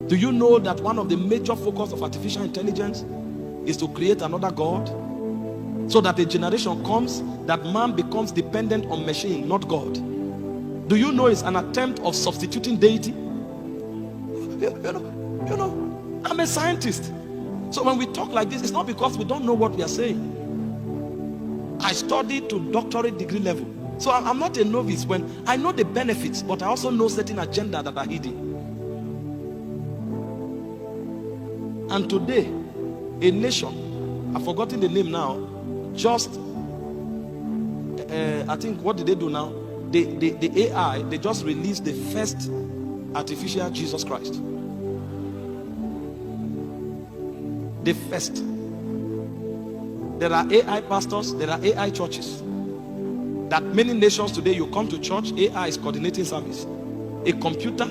Do you know that one of the major focus of artificial intelligence is to create another God? So that a generation comes that man becomes dependent on machine, not God. Do you know it's an attempt of substituting deity? You know, I'm a scientist. So when we talk like this, it's not because we don't know what we are saying. I studied to doctorate degree level. So I'm not a novice when I know the benefits, but I also know certain agenda that are hidden. And today, a nation, I've forgotten the name now, just I think, what did they do now? The AI, they just released the first artificial Jesus Christ. The first. There are AI pastors, there are AI churches. That many nations today, you come to church, AI is coordinating service. A computer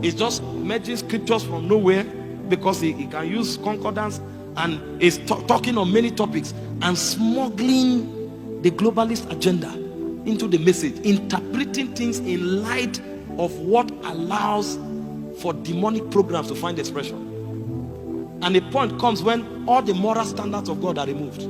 is just merging scriptures from nowhere because he can use concordance and is talking on many topics and smuggling the globalist agenda into the message, interpreting things in light of what allows for demonic programs to find expression. And a point comes when all the moral standards of God are removed.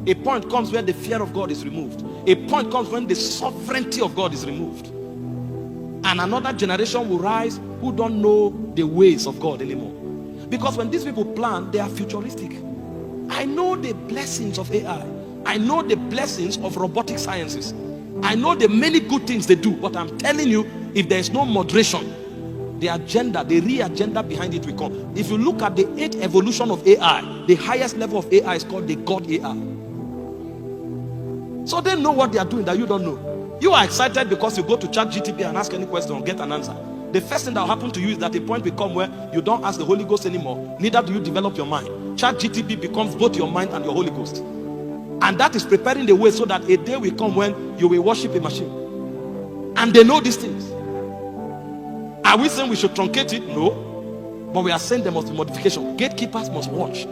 A point comes where the fear of God is removed. A point comes when the sovereignty of God is removed. And another generation will rise who don't know the ways of God anymore. Because when these people plan, they are futuristic. I know the blessings of AI. I know the blessings of robotic sciences. I know the many good things they do. But I'm telling you, if there is no moderation, the agenda, the re-agenda behind it will come. If you look at the 8th evolution of AI, the highest level of AI is called the God AI. So they know what they are doing that you don't know. You are excited because you go to ChatGPT and ask any question and get an answer. The first thing that will happen to you is that a point will come where you don't ask the Holy Ghost anymore. Neither do you develop your mind. ChatGPT becomes both your mind and your Holy Ghost. And that is preparing the way so that a day will come when you will worship a machine. And they know these things. Are we saying we should truncate it? No. But we are saying there must be modification. Gatekeepers must watch.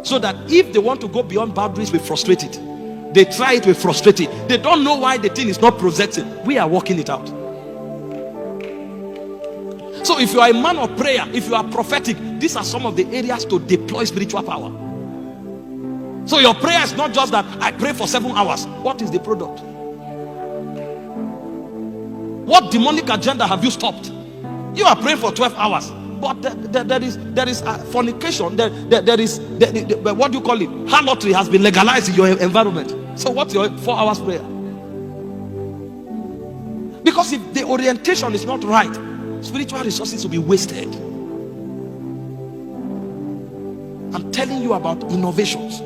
So that if they want to go beyond boundaries, we're frustrated. They try it, we're frustrated. They don't know why the thing is not processing. We are working it out. So if you are a man of prayer, if you are prophetic, these are some of the areas to deploy spiritual power. So your prayer is not just that I pray for 7 hours. What is the product? What demonic agenda have you stopped? You are praying for 12 hours. But there is fornication. There is what do you call it? Harlotry has been legalized in your environment. So what's your 4 hours prayer? Because if the orientation is not right, spiritual resources will be wasted. I'm telling you about innovations.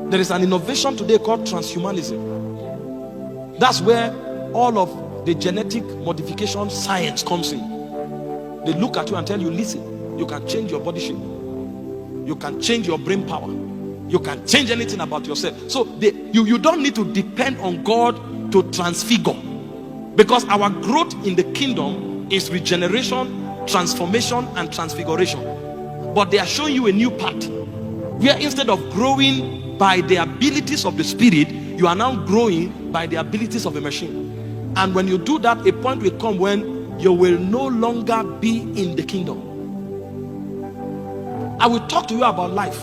There is an innovation today called transhumanism. That's where all of the genetic modification science comes in. They look at you and tell you, listen, you can change your body shape. You can change your brain power. You can change anything about yourself. So you don't need to depend on God to transfigure. Because our growth in the kingdom is regeneration, transformation, and transfiguration. But they are showing you a new path. Where instead of growing by the abilities of the spirit, you are now growing by the abilities of a machine. And when you do that, a point will come when you will no longer be in the kingdom. I will talk to you about life,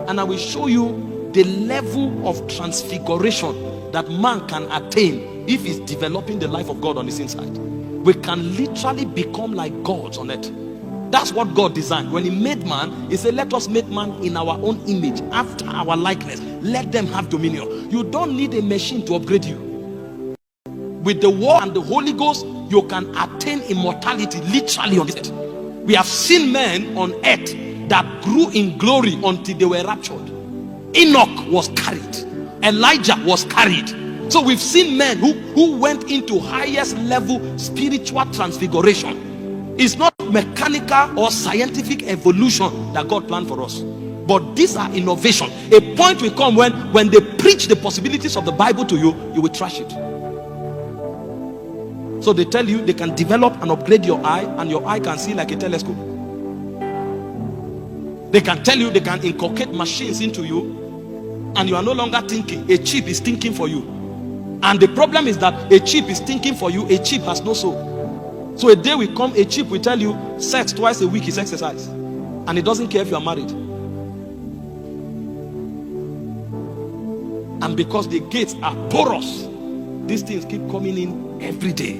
and I will show you the level of transfiguration that man can attain if he's developing the life of God on his inside. We can literally become like gods on earth. That's what God designed. When he made man, he said, let us make man in our own image, after our likeness. Let them have dominion. You don't need a machine to upgrade you. With the word and the Holy Ghost, you can attain immortality literally on this earth. We have seen men on earth that grew in glory until they were raptured. Enoch was carried. Elijah was carried. So we've seen men who went into highest level spiritual transfiguration. It's not mechanical or scientific evolution that God planned for us. But these are innovation. A point will come when they preach the possibilities of the Bible to you, you will trash it. So they tell you they can develop and upgrade your eye, and your eye can see like a telescope. They can tell you they can inculcate machines into you, and you are no longer thinking. A chip is thinking for you. And the problem is that a chip is thinking for you, a chip has no soul. So a day will come, a chip will tell you sex twice a week is exercise, and it doesn't care if you are married. And because the gates are porous, these things keep coming in every day,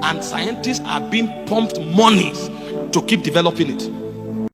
and scientists are being pumped monies to keep developing it.